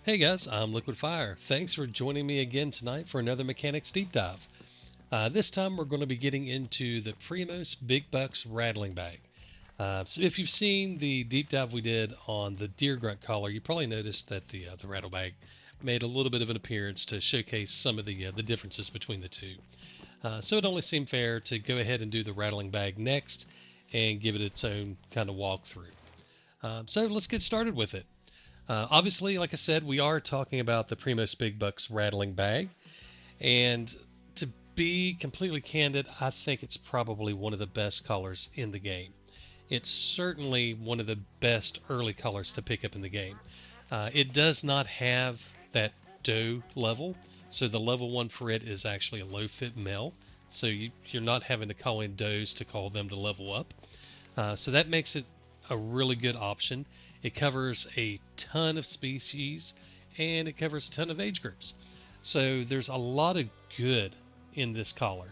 Hey guys, I'm Liquid Fire. Thanks for joining me again tonight for another Mechanics Deep Dive. This time we're going to be getting into the Primos Big Bucks Rattling Bag. So if you've seen the deep dive we did on the deer grunt collar, you probably noticed that the rattle bag made a little bit of an appearance to showcase some of the differences between the two. So it only seemed fair to go ahead and do the rattling bag next and give it its own kind of walkthrough. So let's get started with it. Obviously, like I said, we are talking about the Primos Big Bucks rattling bag, and to be completely candid, I think it's probably one of the best colors in the game. It's certainly one of the best early colors to pick up in the game. It does not have that doe level, so the level 1 for it is actually a low fit male, so you're not having to call in does to call them to level up. So that makes it a really good option. It covers a ton of species and it covers a ton of age groups. So there's a lot of good in this collar.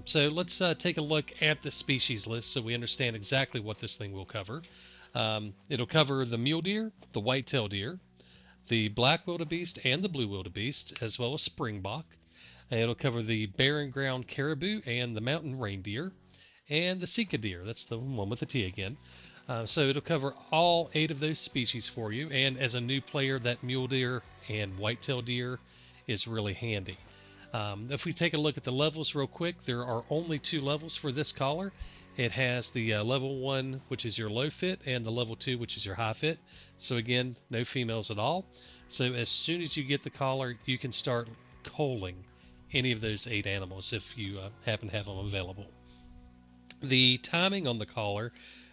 So let's take a look at the species list so we understand exactly what this thing will cover. It'll cover the mule deer, the white-tailed deer, the black wildebeest and the blue wildebeest, as well as springbok. It'll cover the barren ground caribou and the mountain reindeer, and the Sika deer. That's the one with the T again. So it'll cover all 8 of those species for you, and as a new player, that mule deer and whitetail deer is really handy. If we take a look at the levels real quick, there are only 2 levels for this collar. It has the level 1, which is your low fit, and the level 2, which is your high fit. So again, no females at all. So as soon as you get the collar, you can start culling any of those 8 animals if you happen to have them available. The timing on the collar,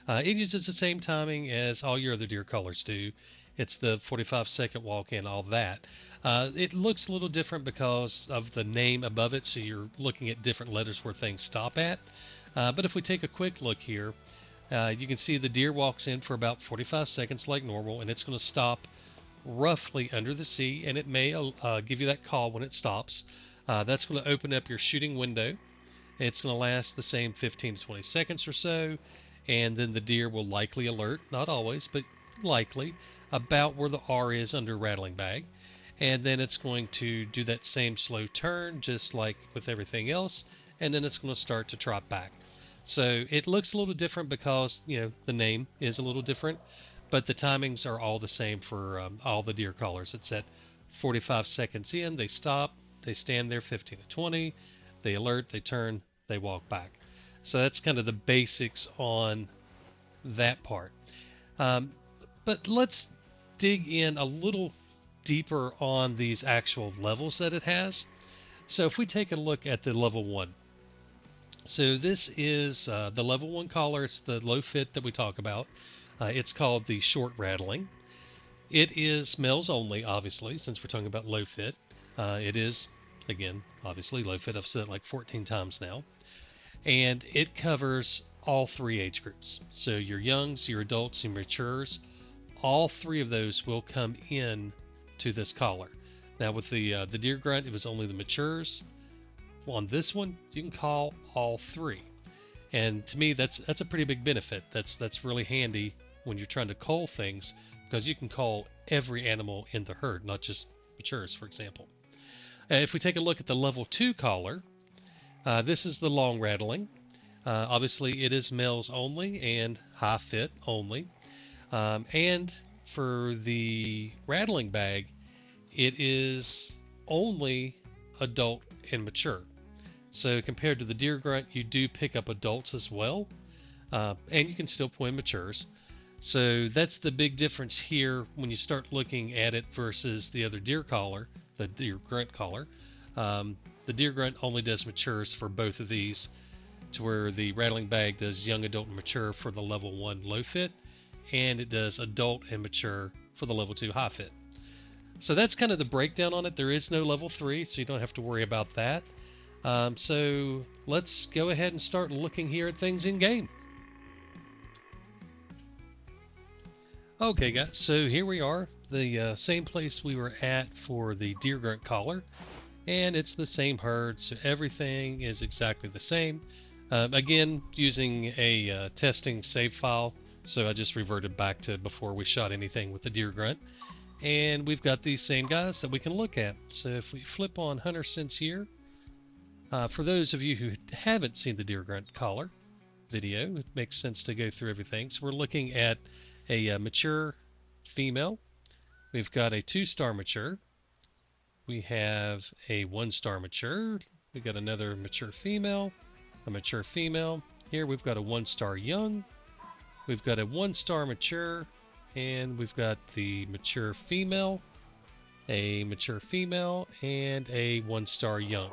it uses the same timing as all your other deer collars do. It's the 45-second walk in, all that. It looks a little different because of the name above it, so you're looking at different letters where things stop at. But if we take a quick look here, you can see the deer walks in for about 45 seconds like normal, and it's going to stop roughly under the C, and it may give you that call when it stops. That's going to open up your shooting window. It's going to last the same 15 to 20 seconds or so, and then the deer will likely alert, not always, but likely, about where the R is under rattling bag. And then it's going to do that same slow turn, just like with everything else, and then it's going to start to trot back. So it looks a little different because, the name is a little different, but the timings are all the same for all the deer collars. It's at 45 seconds in, they stop, they stand there 15 to 20, they alert, they turn, they walk back. So that's kind of the basics on that part. But let's dig in a little deeper on these actual levels that it has. So if we take a look at the level 1. So this is the level 1 collar. It's the low fit that we talk about. It's called the short rattling. It is males only, obviously, since we're talking about low fit. It is, again, obviously low fit. I've said it like 14 times now. And it covers all 3 age groups. So your youngs, your adults, your matures, all 3 of those will come in to this collar. Now with the deer grunt, it was only the matures. On this one, you can call all 3. And to me, that's a pretty big benefit. That's really handy when you're trying to cull things, because you can cull every animal in the herd, not just matures, for example. If we take a look at the level 2 collar, this is the long rattling. Obviously, it is males only and high fit only. And for the rattling bag, it is only adult and mature. So compared to the deer grunt, you do pick up adults as well, and you can still pull in matures. So that's the big difference here when you start looking at it versus the other deer collar, the deer grunt collar. The deer grunt only does matures for both of these, to where the rattling bag does young adult and mature for the level 1 low fit, and it does adult and mature for the level 2 high fit. So that's kind of the breakdown on it. There is no level 3, so you don't have to worry about that. So let's go ahead and start looking here at things in game. Okay guys, so here we are, the same place we were at for the deer grunt collar. And it's the same herd, so everything is exactly the same. Again, using a testing save file, so I just reverted back to before we shot anything with the deer grunt. and we've got these same guys that we can look at. So if we flip on hunter sense here, for those of you who haven't seen the deer grunt collar video, it makes sense to go through everything. So we're looking at a mature female. We've got a 2-star mature. We have a 1-star mature. We've got another mature female, a mature female. Here we've got a 1-star young. We've got a 1-star mature, and we've got the mature female, a mature female, and a 1-star young.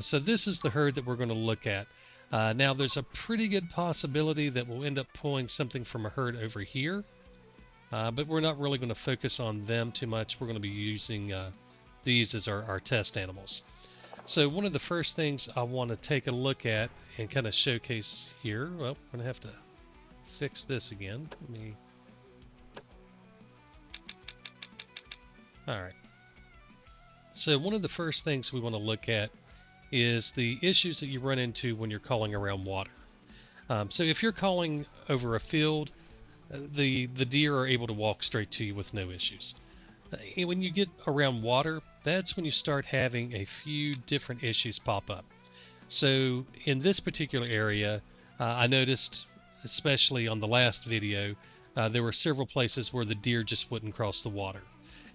So this is the herd that we're going to look at. Now there's a pretty good possibility that we'll end up pulling something from a herd over here, but we're not really going to focus on them too much. We're going to be using these as our test animals. So one of the first things I want to take a look at and kind of showcase here, well, we're going to have to fix this again. All right. So one of the first things we want to look at is the issues that you run into when you're calling around water. So if you're calling over a field, the deer are able to walk straight to you with no issues. When you get around water, that's when you start having a few different issues pop up. So in this particular area, I noticed, especially on the last video, there were several places where the deer just wouldn't cross the water.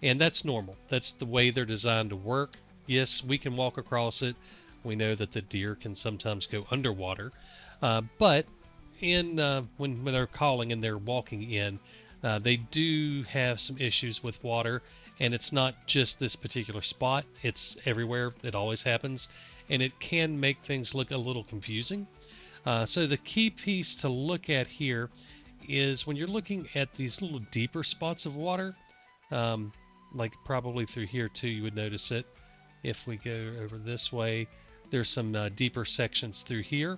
And that's normal. That's the way they're designed to work. Yes, we can walk across it. We know that the deer can sometimes go underwater. But when they're calling and they're walking in, they do have some issues with water. And it's not just this particular spot. It's everywhere. It always happens. And it can make things look a little confusing. So the key piece to look at here is when you're looking at these little deeper spots of water, like probably through here too, you would notice it. If we go over this way, there's some deeper sections through here.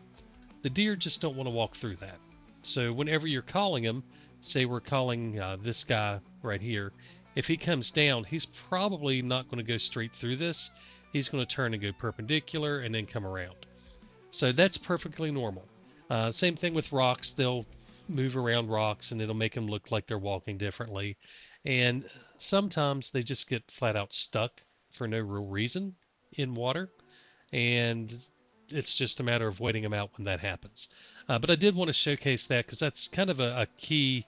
The deer just don't want to walk through that. So whenever you're calling them, say we're calling this guy right here, if he comes down, he's probably not going to go straight through this. He's going to turn and go perpendicular and then come around. So that's perfectly normal. Same thing with rocks. They'll move around rocks and it'll make them look like they're walking differently. And sometimes they just get flat out stuck for no real reason in water. And it's just a matter of waiting them out when that happens. But I did want to showcase that because that's kind of a key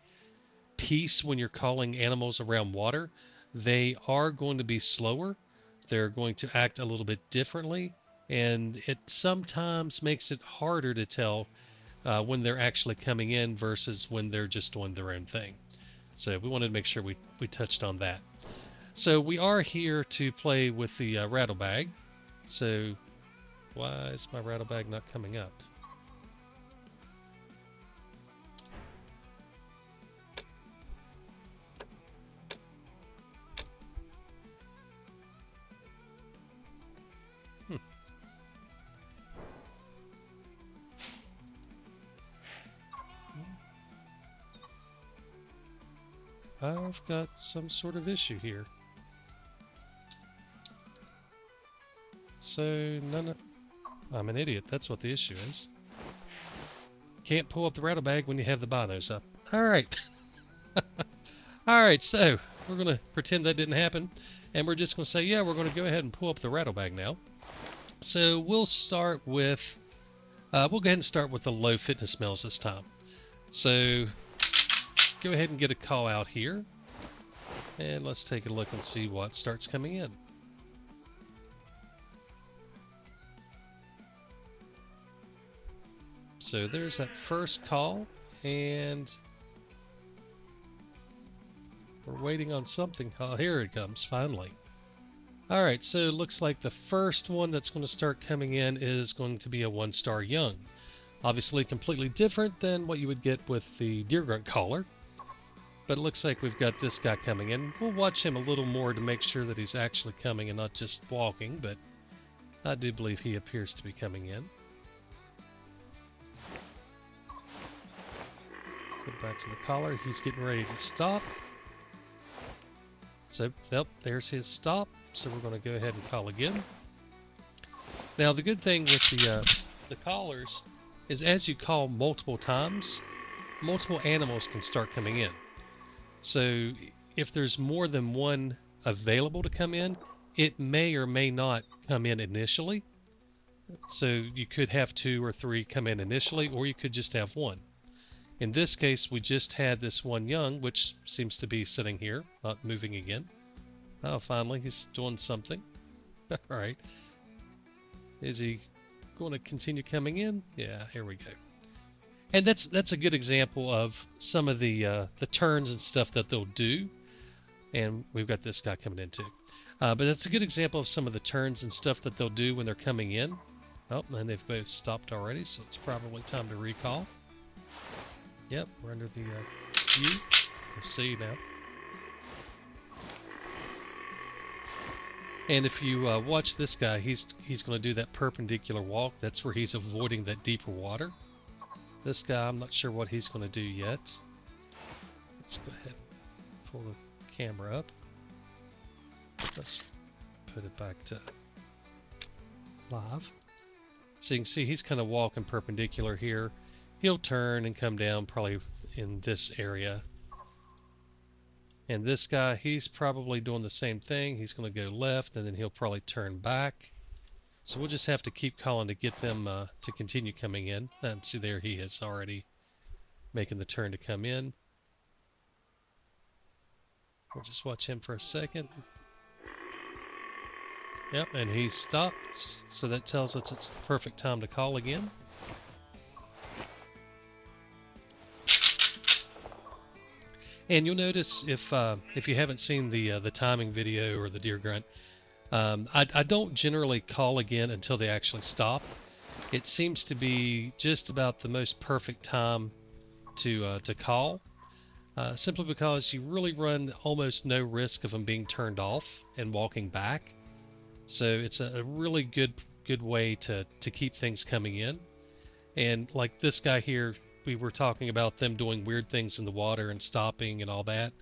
piece when you're calling animals around water. They are going to be slower. They're going to act a little bit differently. And it sometimes makes it harder to tell when they're actually coming in versus when they're just doing their own thing. So we wanted to make sure we touched on that. So we are here to play with the rattle bag. So why is my rattle bag not coming up? I've got some sort of issue here. So I'm an idiot. That's what the issue is. Can't pull up the rattle bag when you have the binos up. All right. All right, so we're going to pretend that didn't happen. And we're just going to say, yeah, we're going to go ahead and pull up the rattle bag now. So we'll start with, we'll go ahead and start with the low fitness smells this time. So go ahead and get a call out here. And let's take a look and see what starts coming in. So there's that first call, and we're waiting on something. Oh, here it comes, finally. All right, so it looks like the first one that's going to start coming in is going to be a 1-star young. Obviously completely different than what you would get with the deer grunt collar. But it looks like we've got this guy coming in. We'll watch him a little more to make sure that he's actually coming and not just walking, but I do believe he appears to be coming in. Get back to the collar. He's getting ready to stop. So, yep, there's his stop. So we're going to go ahead and call again. Now, the good thing with the collars is as you call multiple times, multiple animals can start coming in. So if there's more than one available to come in, it may or may not come in initially. So you could have 2 or 3 come in initially, or you could just have 1. In this case, we just had this one young, which seems to be sitting here, not moving again. Oh, finally, he's doing something. All right. Is he going to continue coming in? Yeah, here we go. And that's a good example of some of the turns and stuff that they'll do. And we've got this guy coming in too. But that's a good example of some of the turns and stuff that they'll do when they're coming in. Oh, and they've both stopped already, so it's probably time to recall. Yep, we're under the U. We'll see now. And if you watch this guy, he's going to do that perpendicular walk. That's where he's avoiding that deeper water. This guy, I'm not sure what he's going to do yet. Let's go ahead and pull the camera up. Let's put it back to live. So you can see he's kind of walking perpendicular here. He'll turn and come down probably in this area. And this guy, he's probably doing the same thing. He's going to go left, and then he'll probably turn back. So we'll just have to keep calling to get them to continue coming in. And see, there he is already making the turn to come in. We'll just watch him for a second. Yep, and he stopped. So that tells us it's the perfect time to call again. And you'll notice if you haven't seen the timing video or the deer grunt, I don't generally call again until they actually stop. It seems to be just about the most perfect time to call, simply because you really run almost no risk of them being turned off and walking back. So it's a really good way to keep things coming in. And like this guy here, we were talking about them doing weird things in the water and stopping and all that.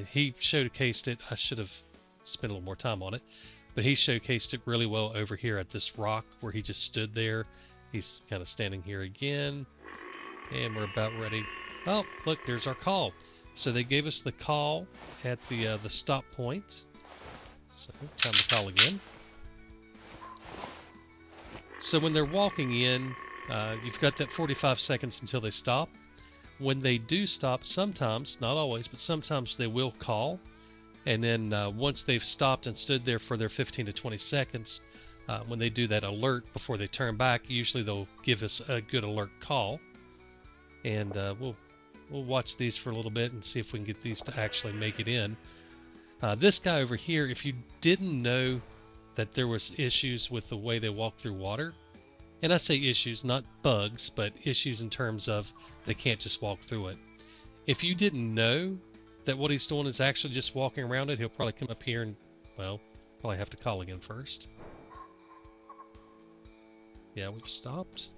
He showcased it. I should have spent a little more time on it, but he showcased it really well over here at this rock where he just stood there. He's kind of standing here again, and we're about ready. Oh, look, there's our call. So they gave us the call at the stop point. So time to call again. So when they're walking in, you've got that 45 seconds until they stop. When they do stop, sometimes, not always, but sometimes they will call. And then once they've stopped and stood there for their 15 to 20 seconds, when they do that alert before they turn back, usually they'll give us a good alert call. And we'll watch these for a little bit and see if we can get these to actually make it in. This guy over here, if you didn't know that there was issues with the way they walk through water, and I say issues, not bugs, but issues in terms of they can't just walk through it. If you didn't know that what he's doing is actually just walking around it, he'll probably come up here and, well, probably have to call again first. Yeah, we've stopped.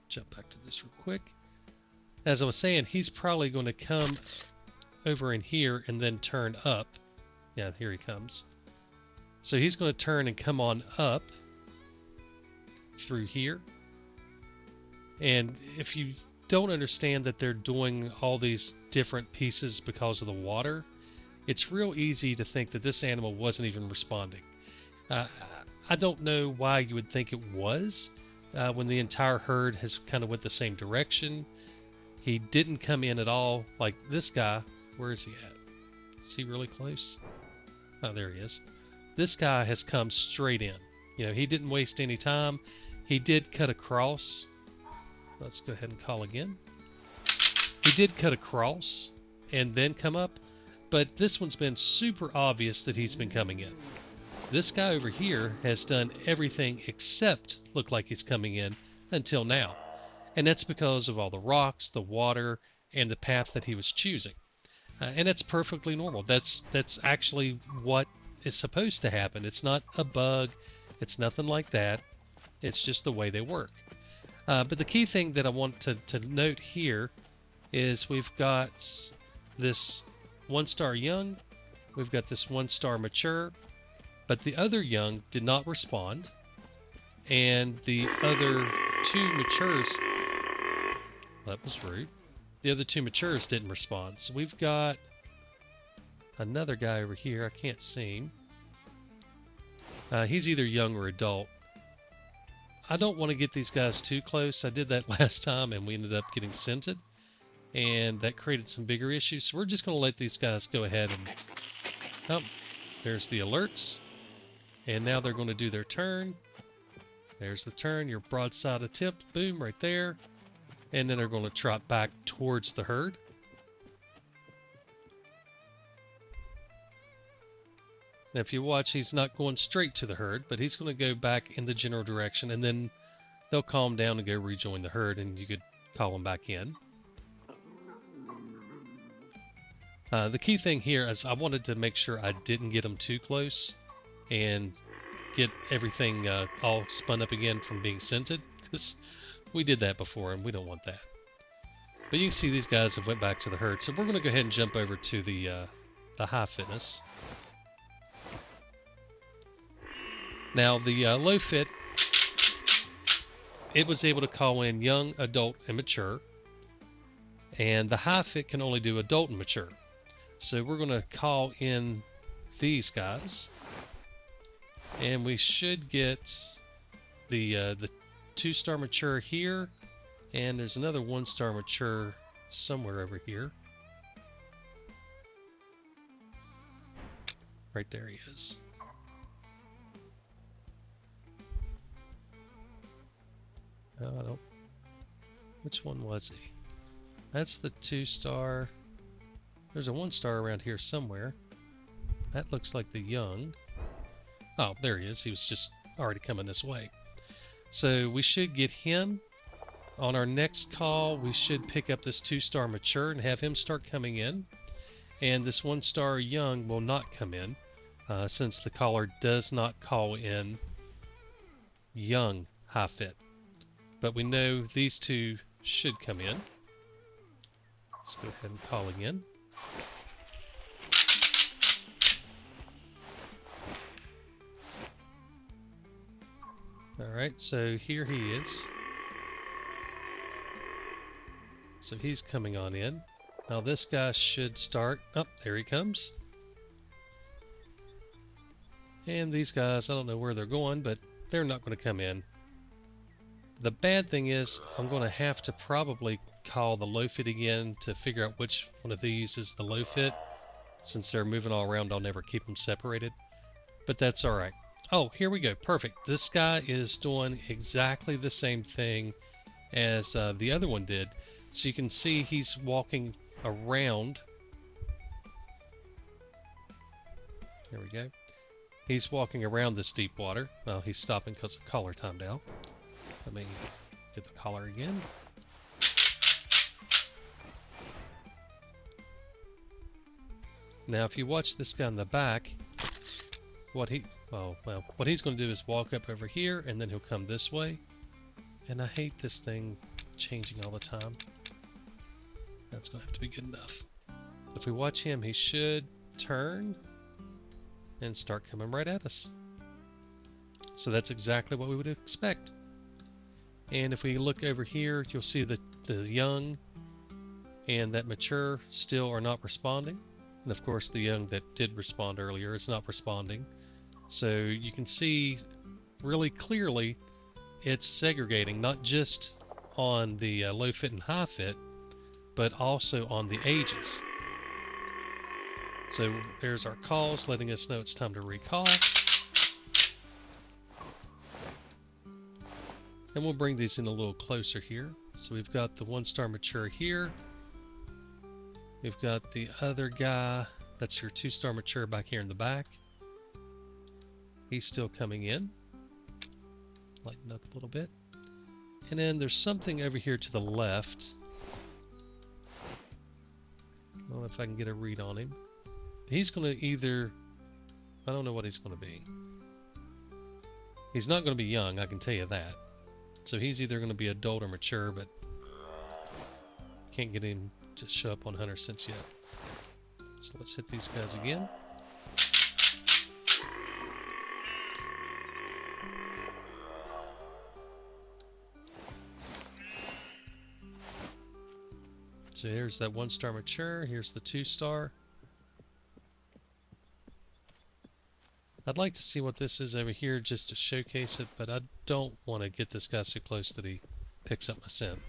Jump back to this real quick. As I was saying, he's probably going to come over in here and then turn up. Yeah, here he comes. So he's going to turn and come on up through here. And if you don't understand that they're doing all these different pieces because of the water, it's real easy to think that this animal wasn't even responding. I don't know why you would think it was when the entire herd has kind of went the same direction. He didn't come in at all. Like this guy, where is he at? Is he really close? Oh, there he is. This guy has come straight in. You know, he didn't waste any time. He did cut across. Let's go ahead and call again. He did cut across and then come up, but this one's been super obvious that he's been coming in. This guy over here has done everything except look like he's coming in until now. And that's because of all the rocks, the water, and the path that he was choosing. And that's perfectly normal. That's actually what is supposed to happen. It's not a bug. It's nothing like that. It's just the way they work. But the key thing that I want to note here is we've got this 1-star young. We've got this 1-star mature. But the other young did not respond. And the other 2 matures That was rude. The other two matures didn't respond. So we've got another guy over here. I can't see him. He's either young or adult. I don't want to get these guys too close. I did that last time and we ended up getting scented. And that created some bigger issues. So we're just going to let these guys go ahead and... Oh, there's the alerts. And now they're going to do their turn. There's the turn. Your broadside of tipped. Boom, right there. And then they're going to trot back towards the herd. Now, if you watch, he's not going straight to the herd, but he's going to go back in the general direction, and then they'll calm down and go rejoin the herd, and you could call them back in. The key thing here is I wanted to make sure I didn't get them too close and get everything all spun up again from being scented, because we did that before, and we don't want that. But you can see these guys have went back to the herd, so we're going to go ahead and jump over to the high fitness. Now, the low fit, it was able to call in young, adult, and mature. And the high fit can only do adult and mature. So we're going to call in these guys. And we should get the 2-star mature here. And there's another 1-star mature somewhere over here. Right there he is. Oh, I don't... Which one was he? That's the 2-star. There's a 1-star around here somewhere. That looks like the young. Oh, there he is. He was just already coming this way. So we should get him. On our next call, we should pick up this 2-star mature and have him start coming in. And this 1-star young will not come in, since the caller does not call in young high fit. But we know these two should come in. Let's go ahead and call again. Alright, so here he is. So he's coming on in. Now this guy should start. Oh, there he comes. And these guys, I don't know where they're going, but they're not going to come in. The bad thing is I'm going to have to probably call the low fit again to figure out which one of these is the low fit. Since they're moving all around, I'll never keep them separated. But that's alright. Oh, here we go. Perfect. This guy is doing exactly the same thing as the other one did. So you can see he's walking around. There we go. He's walking around this deep water. Well, he's stopping because the collar timed out. Let me get the collar again. Now, if you watch this guy in the back, what he's going to do is walk up over here, and then he'll come this way. And I hate this thing changing all the time. That's going to have to be good enough. If we watch him, he should turn and start coming right at us. So that's exactly what we would expect. And if we look over here, you'll see that the young and that mature still are not responding. And of course, the young that did respond earlier is not responding. So you can see really clearly it's segregating, not just on the low fit and high fit, but also on the ages. So there's our calls letting us know it's time to recall. And we'll bring these in a little closer here. So we've got the 1-star mature here. We've got the other guy, that's your 2-star mature back here in the back. He's still coming in. Lighten up a little bit. And then there's something over here to the left. I don't know if I can get a read on him. He's going to either... I don't know what he's going to be. He's not going to be young, I can tell you that. So he's either going to be adult or mature, but can't get him to show up on Hunter Sense yet. So let's hit these guys again. So here's that 1-star mature. Here's the 2-star. I'd like to see what this is over here just to showcase it, but I don't want to get this guy so close that he picks up my scent.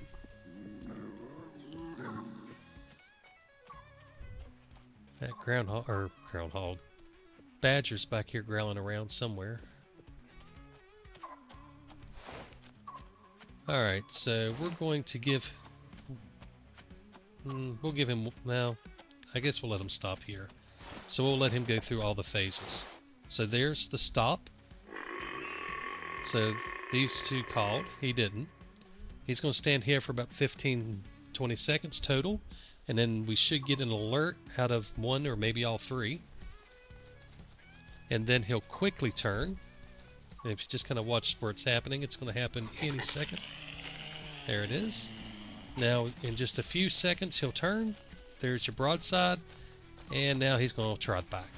That groundhog. Badger's back here growling around somewhere. Alright, so we're going to give... we'll give him... Well, I guess we'll let him stop here. So we'll let him go through all the phases. So there's the stop. So these two called. He didn't. He's going to stand here for about 15-20 seconds total. And then we should get an alert out of one or maybe all three. And then he'll quickly turn. And if you just kind of watch where it's happening, it's going to happen any second. There it is. Now, in just a few seconds, he'll turn. There's your broadside. And now he's going to trot back.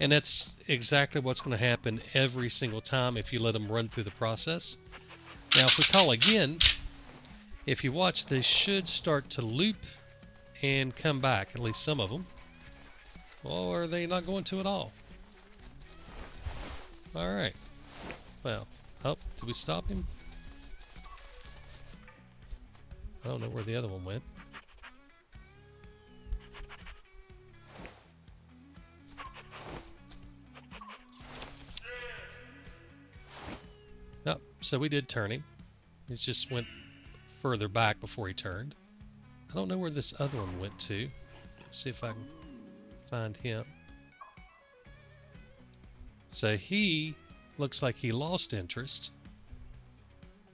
And that's exactly what's going to happen every single time if you let them run through the process. Now, if we call again, if you watch, they should start to loop and come back, at least some of them. Or are they not going to at all? Alright. Well, oh, did we stop him? I don't know where the other one went. Oh, so we did turn him. He just went further back before he turned. I don't know where this other one went to. Let's see if I can find him. So he looks like he lost interest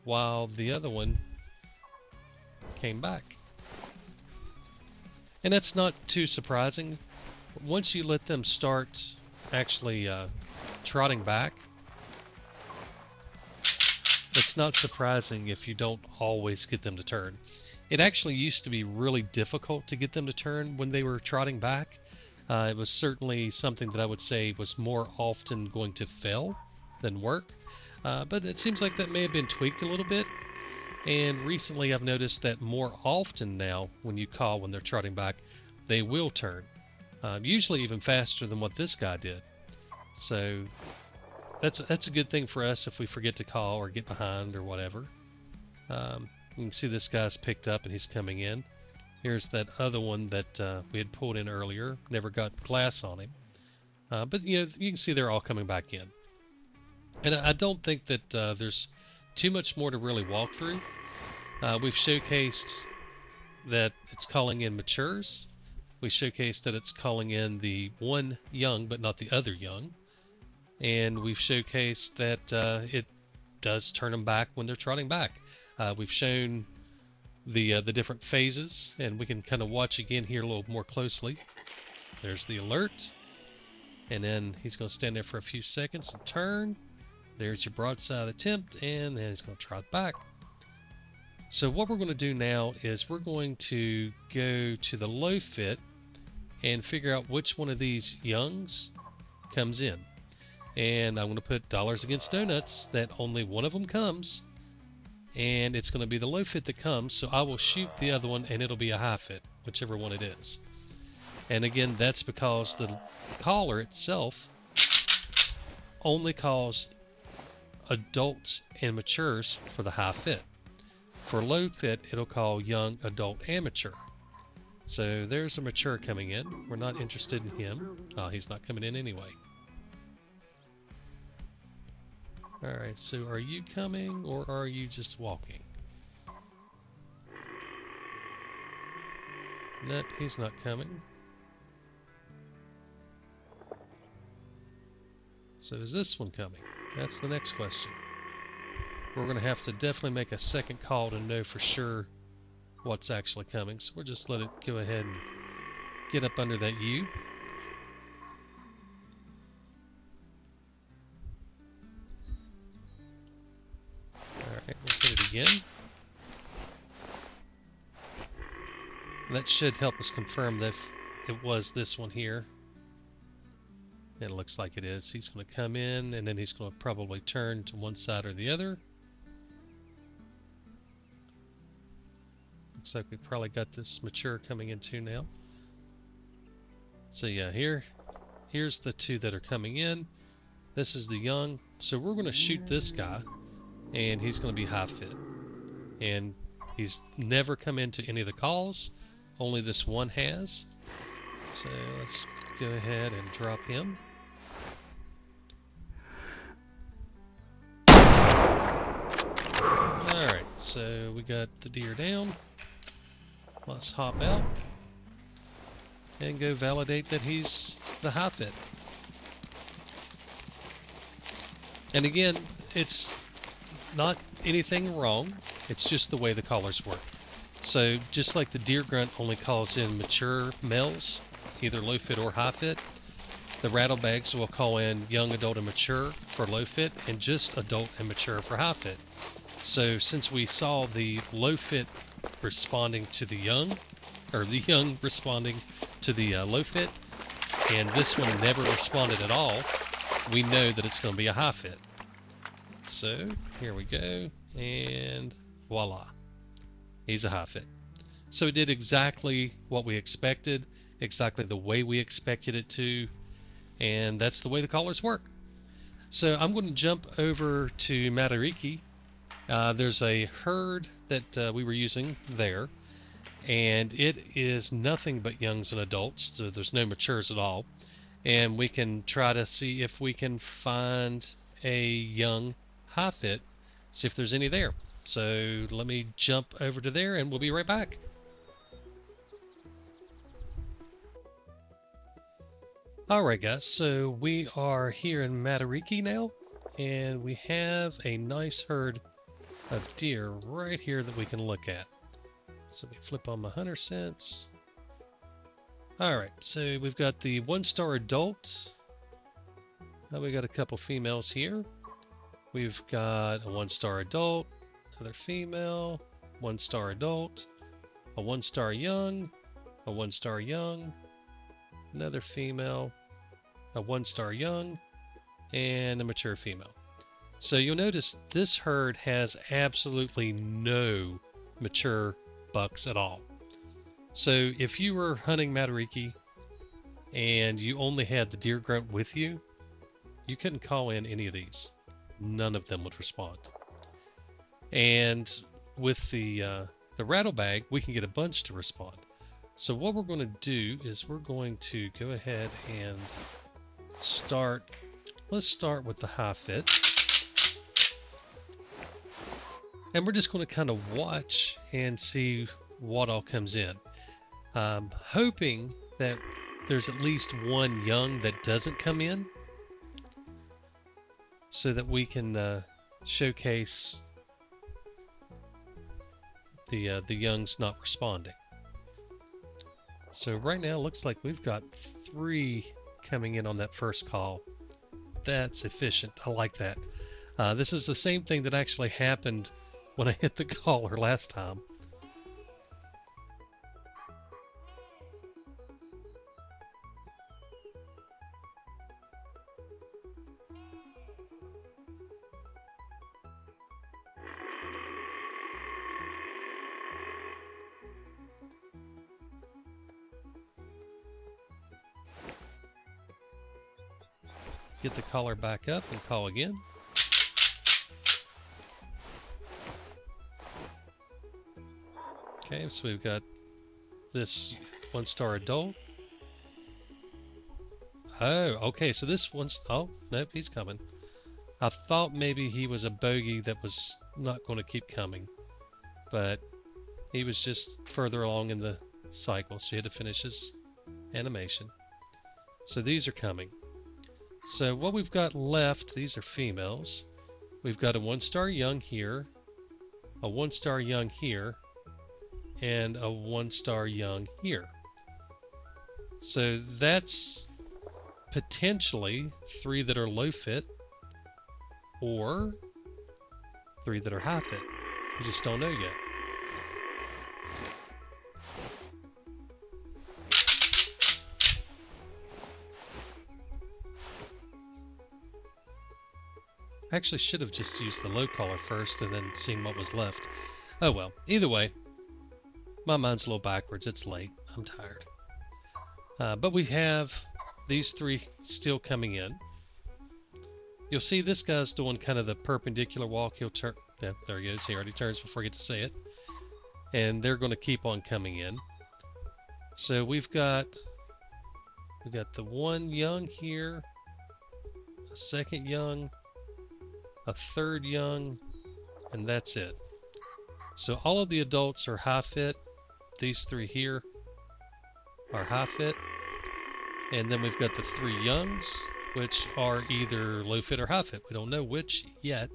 while the other one came back. And that's not too surprising. Once you let them start actually trotting back, it's not surprising if you don't always get them to turn. It actually used to be really difficult to get them to turn when they were trotting back. It was certainly something that I would say was more often going to fail than work. But it seems like that may have been tweaked a little bit. And recently I've noticed that more often now when you call when they're trotting back, they will turn. Usually even faster than what this guy did. So that's a good thing for us if we forget to call or get behind or whatever. You can see this guy's picked up and he's coming in. Here's that other one that we had pulled in earlier. Never got glass on him. But you know, you can see they're all coming back in. And I don't think that there's too much more to really walk through. We've showcased that it's calling in matures. We showcased that it's calling in the one young but not the other young. And we've showcased that it does turn them back when they're trotting back. We've shown the different phases, and we can kind of watch again here a little more closely. There's the alert, and then he's going to stand there for a few seconds and turn. There's your broadside attempt, and then he's going to trot back. So what we're going to do now is we're going to go to the low fit and figure out which one of these youngs comes in. And I'm going to put dollars against donuts that only one of them comes, and it's going to be the low fit that comes. So I will shoot the other one and it'll be a high fit, whichever one it is. And again, that's because the caller itself only calls adults and matures for the high fit. For low fit, it'll call young, adult, and mature. So there's a mature coming in. We're not interested in him. Oh, he's not coming in anyway. Alright, so are you coming or are you just walking? Nope, he's not coming. So is this one coming? That's the next question. We're going to have to definitely make a second call to know for sure what's actually coming. So we'll just let it go ahead and get up under that U. Alright, we'll hit it again. And that should help us confirm that if it was this one here. It looks like it is. He's going to come in and then he's going to probably turn to one side or the other. Looks like we probably got this mature coming in too now. So yeah, here's the two that are coming in. This is the young. So we're going to shoot this guy, and he's going to be high fit. And he's never come into any of the calls. Only this one has. So let's go ahead and drop him. Alright, so we got the deer down. Let's hop out and go validate that he's the high fit. And again, it's not anything wrong, it's just the way the collars work. So just like the deer grunt only calls in mature males, either low fit or high fit, the rattlebags will call in young, adult, and mature for low fit, and just adult and mature for high fit. So since we saw the low fit responding to the young, or the young responding to the low fit, and this one never responded at all, we know that it's going to be a high fit. So here we go, and voila, he's a high fit. So it did exactly what we expected, exactly the way we expected it to, and that's the way the collars work. So I'm going to jump over to Matariki. There's a herd that we were using there, and it is nothing but youngs and adults, so there's no matures at all. And we can try to see if we can find a young high fit, see if there's any there. So let me jump over to there and we'll be right back. Alright guys, so we are here in Matariki now, and we have a nice herd of deer right here that we can look at. So we flip on my hunter sense. Alright, so we've got the 1-star adult. Now we got a couple females here. We've got a 1-star adult, another female, 1-star adult, a 1-star young, a 1-star young, another female, a 1-star young, and a mature female. So you'll notice this herd has absolutely no mature bucks at all. So if you were hunting Matariki and you only had the deer grunt with you, you couldn't call in any of these. None of them would respond. And with the rattlebag, we can get a bunch to respond. So what we're going to do is we're going to go ahead and let's start with the high fit. And we're just going to kind of watch and see what all comes in. Hoping that there's at least one young that doesn't come in, so that we can showcase the youngs not responding. So right now it looks like we've got 3 coming in on that first call. That's efficient. I like that. This is the same thing that actually happened when I hit the caller last time. Get the caller back up and call again. Okay, so we've got this 1-star adult. Oh, okay, so this one's... Oh, nope, he's coming. I thought maybe he was a bogey that was not going to keep coming, but he was just further along in the cycle, so he had to finish his animation. So these are coming. So what we've got left, these are females. We've got a 1-star young here, a 1-star young here, and a 1-star young here. So that's potentially 3 that are low fit, or 3 that are high fit. We just don't know yet. I actually should have just used the low caller first and then seen what was left. Oh well, either way, My mind's a little backwards. It's late. I'm tired. But we have these three still coming in. You'll see this guy's doing kind of the perpendicular walk. He'll turn. Yeah, there he goes. He already turns before I get to say it. And they're going to keep on coming in. So we've got the one young here, a second young, a third young, and that's it. So all of the adults are high fit. These three here are high fit. And then we've got the three youngs, which are either low fit or high fit. We don't know which yet.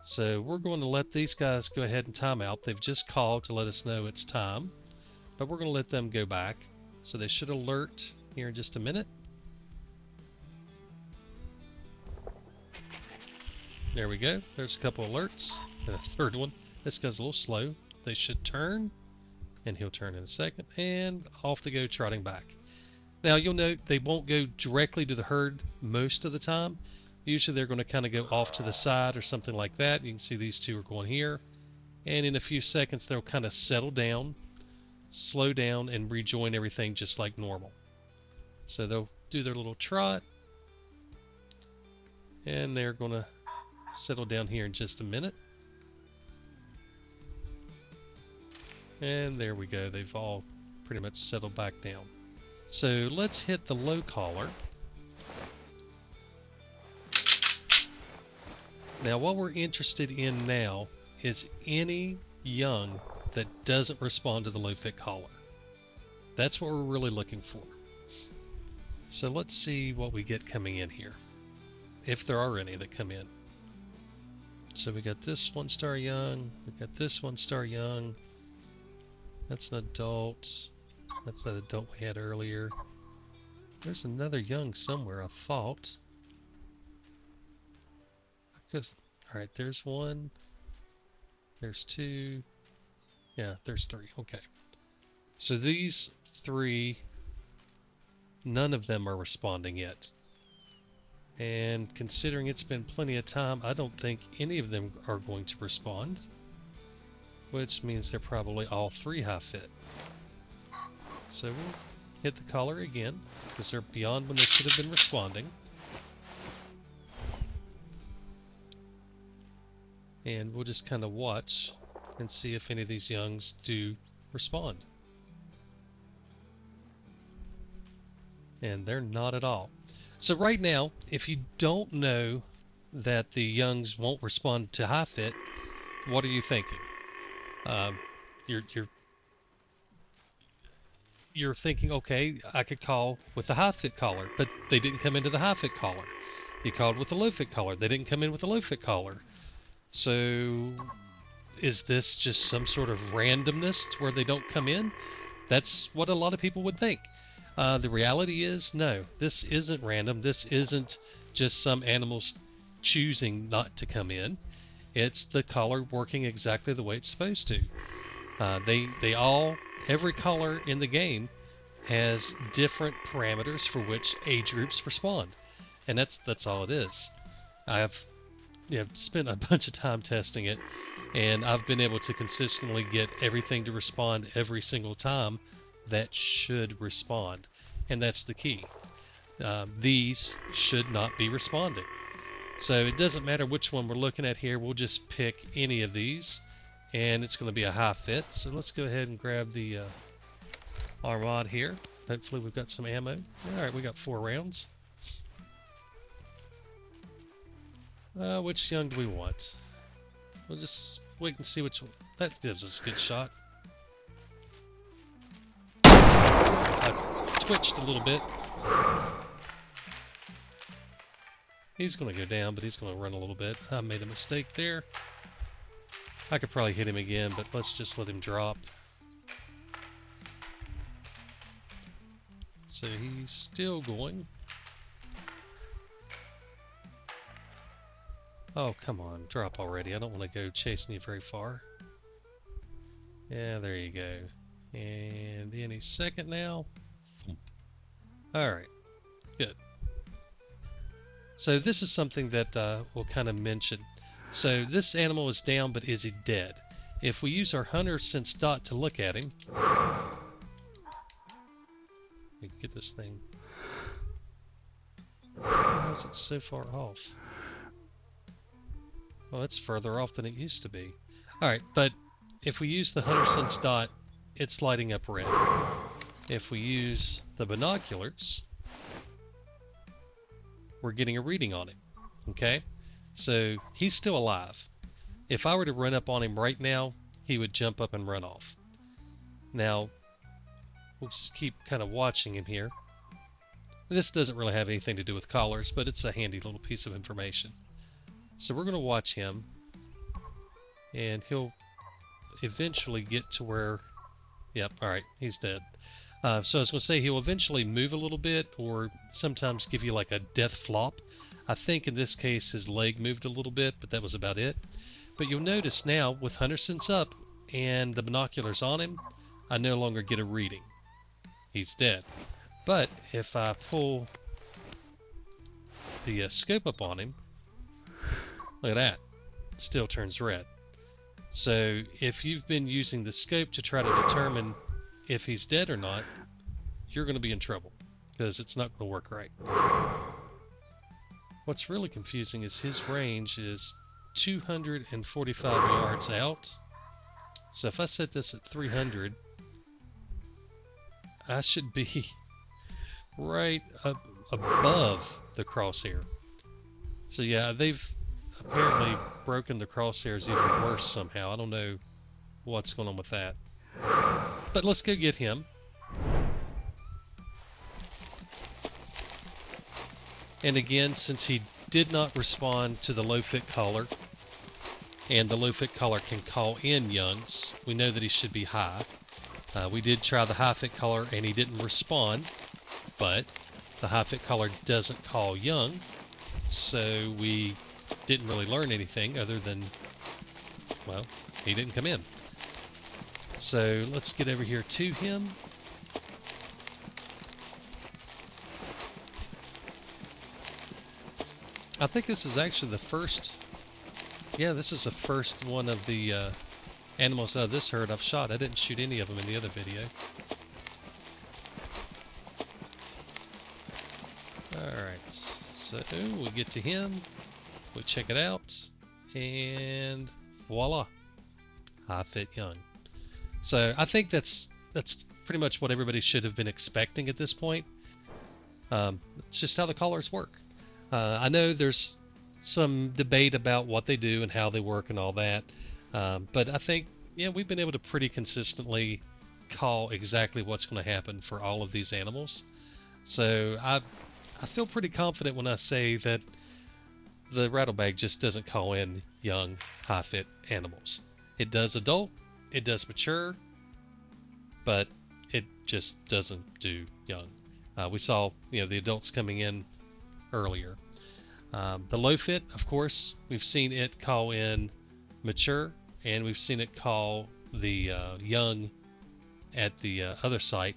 So we're going to let these guys go ahead and time out. They've just called to let us know it's time, but we're going to let them go back. So they should alert here in just a minute. There we go. There's a couple alerts. And a third one. This guy's a little slow. They should turn, and he'll turn in a second, and off they go trotting back. Now you'll note they won't go directly to the herd most of the time. Usually they're going to kind of go off to the side or something like that. You can see these two are going here. And in a few seconds they'll kind of settle down, slow down, and rejoin everything just like normal. So they'll do their little trot. And they're going to settle down here in just a minute. And there we go. They've all pretty much settled back down. So let's hit the low collar. Now what we're interested in now is any young that doesn't respond to the low fit collar. That's what we're really looking for. So let's see what we get coming in here, if there are any that come in. So we got this 1-star young, we got this 1-star young. That's an adult. That's that adult we had earlier. There's another young somewhere, I thought. Alright, there's one. There's two. Yeah, there's three. Okay. So these three, none of them are responding yet. And considering it's been plenty of time, I don't think any of them are going to respond. Which means they're probably all three high fit. So we'll hit the collar again, because they're beyond when they should have been responding. And we'll just kind of watch and see if any of these youngs do respond. And they're not at all. So right now, if you don't know that the youngs won't respond to high fit, what are you thinking? You're thinking, okay, I could call with the high fit collar, but they didn't come into the high fit collar. You called with the low fit collar. They didn't come in with the low fit collar. So is this just some sort of randomness where they don't come in? That's what a lot of people would think. The reality is, no, this isn't random. This isn't just some animals choosing not to come in. It's the collar working exactly the way it's supposed to. Every collar in the game has different parameters for which age groups respond, and that's all it is. I've spent a bunch of time testing it, and I've been able to consistently get everything to respond every single time that should respond, and that's the key. These should not be responding. So it doesn't matter which one we're looking at here, we'll just pick any of these, and it's going to be a high fit. So let's go ahead and grab the Armad here. Hopefully we've got some ammo. Alright, we got 4 rounds. Which young do we want? We'll just wait and see which one. That gives us a good shot. I twitched a little bit. He's going to go down, but he's going to run a little bit. I made a mistake there. I could probably hit him again, but let's just let him drop. So he's still going. Oh, come on, drop already. I don't want to go chasing you very far. Yeah, there you go. And any second now. Alright, good. So this is something that we'll kind of mention. So this animal is down, but is he dead? If we use our hunter sense dot to look at him, we can get this thing. Why is it so far off? Well, it's further off than it used to be. Alright, but if we use the hunter sense dot, it's lighting up red. If we use the binoculars, we're getting a reading on him. Okay? So he's still alive. If I were to run up on him right now, he would jump up and run off. Now, we'll just keep kind of watching him here. This doesn't really have anything to do with collars, but it's a handy little piece of information. So we're going to watch him, and he'll eventually get to where... Yep, alright, he's dead. So I was going to say he'll eventually move a little bit, or sometimes give you like a death flop. I think in this case his leg moved a little bit, but that was about it. But you'll notice now, with hunter sense up and the binoculars on him, I no longer get a reading. He's dead. But if I pull the scope up on him, look at that, it still turns red. So if you've been using the scope to try to determine if he's dead or not, you're going to be in trouble, because it's not going to work right. What's really confusing is his range is 245 yards out. So if I set this at 300, I should be right up above the crosshair. So yeah, they've apparently broken the crosshairs even worse somehow. I don't know what's going on with that. But let's go get him. And again, since he did not respond to the low fit collar, and the low fit collar can call in youngs, we know that he should be high. We did try the high fit collar and he didn't respond, but the high fit collar doesn't call young, so we didn't really learn anything other than, well, he didn't come in. So let's get over here to him. I think this is actually the first, yeah, this is the first one of the animals out of this herd I've shot. I didn't shoot any of them in the other video. Alright, so we get to him, we check it out, and voila, high fit young. So I think that's pretty much what everybody should have been expecting at this point. It's just how the collars work. I know there's some debate about what they do and how they work and all that, but I think, yeah, we've been able to pretty consistently call exactly what's going to happen for all of these animals. So I feel pretty confident when I say that the rattlebag just doesn't call in young, high fit animals. It does adult, it does mature, but it just doesn't do young. We saw, the adults coming in earlier. The low fit, of course, we've seen it call in mature, and we've seen it call the young at the other site.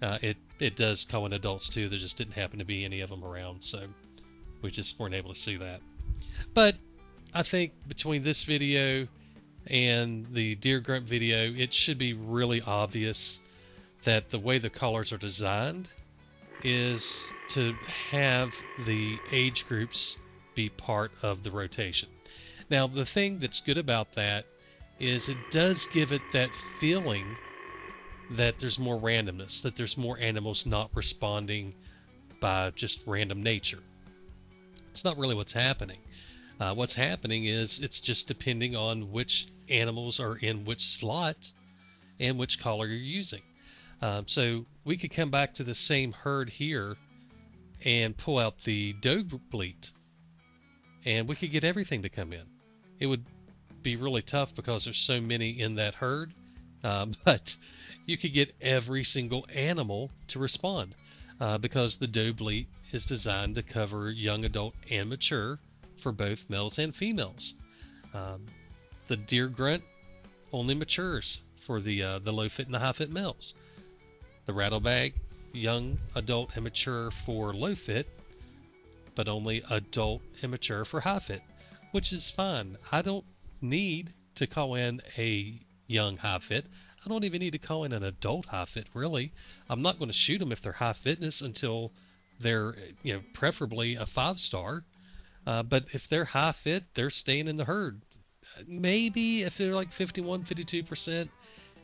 It does call in adults too. There just didn't happen to be any of them around, so we just weren't able to see that. But I think between this video and the deer grunt video, it should be really obvious that the way the collars are designed is to have the age groups be part of the rotation. Now, the thing that's good about that is it does give it that feeling that there's more randomness, that there's more animals not responding by just random nature. It's not really what's happening. What's happening is it's just depending on which animals are in which slot and which collar you're using. So we could come back to the same herd here and pull out the doe bleat, and we could get everything to come in. It would be really tough because there's so many in that herd, but you could get every single animal to respond because the doe bleat is designed to cover young adult and mature for both males and females. The deer grunt only matures for the low fit and the high fit males. The rattlebag, young, adult, and mature for low fit, but only adult and mature for high fit, which is fine. I don't need to call in a young high fit. I don't even need to call in an adult high fit, really. I'm not going to shoot them if they're high fitness until they're, preferably a 5 star. But if they're high fit, they're staying in the herd. Maybe if they're like 51, 52%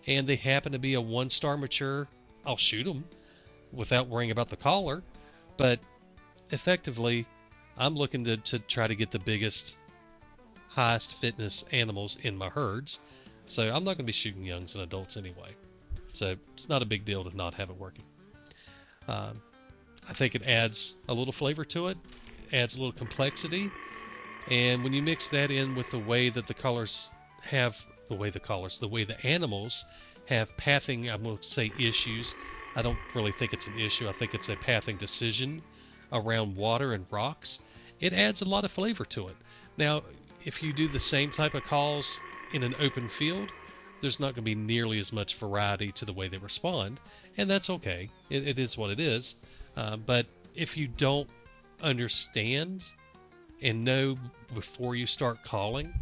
and they happen to be a 1 star mature, I'll shoot them without worrying about the collar. But effectively, I'm looking to try to get the biggest, highest fitness animals in my herds. So I'm not going to be shooting youngs and adults anyway. So it's not a big deal to not have it working. Um, I think it adds a little flavor to it, adds a little complexity, and when you mix that in with the way that the colors have, the way the animals have pathing, I'm going to say issues. I don't really think it's an issue. I think it's a pathing decision around water and rocks. It adds a lot of flavor to it. Now, if you do the same type of calls in an open field, there's not going to be nearly as much variety to the way they respond, and that's okay. It is what it is. But if you don't understand and know before you start calling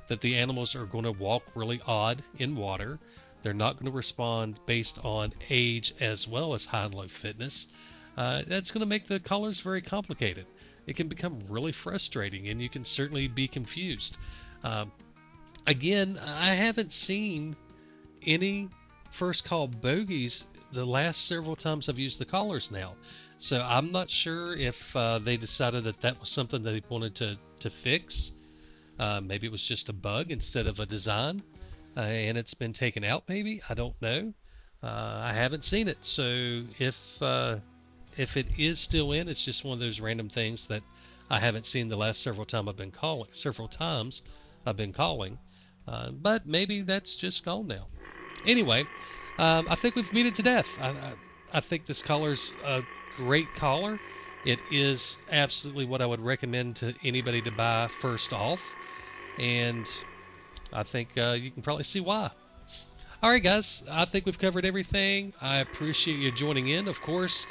that the animals are going to walk really odd in water, they're not going to respond based on age as well as high and low fitness, that's going to make the colors very complicated. It can become really frustrating, and you can certainly be confused. Again, I haven't seen any first call bogeys the last several times I've used the collars now. So I'm not sure if they decided that that was something they wanted to fix. Maybe it was just a bug instead of a design, and it's been taken out maybe. I don't know. I haven't seen it. So if it is still in, it's just one of those random things that I haven't seen the last several times I've been calling. But maybe that's just gone now. Anyway, I think we've beat it to death. I think this collar's a great collar. It is absolutely what I would recommend to anybody to buy first off, and I think you can probably see why. All right, guys, I think we've covered everything. I appreciate you joining in. Of course,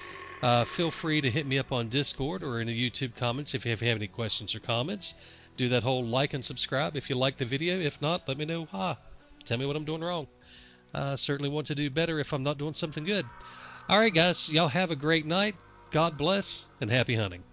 feel free to hit me up on Discord or in the YouTube comments if you have any questions or comments. Do that whole like and subscribe if you like the video. If not, let me know why. Tell me what I'm doing wrong. Certainly want to do better if I'm not doing something good. All right, guys, y'all have a great night. God bless, and happy hunting.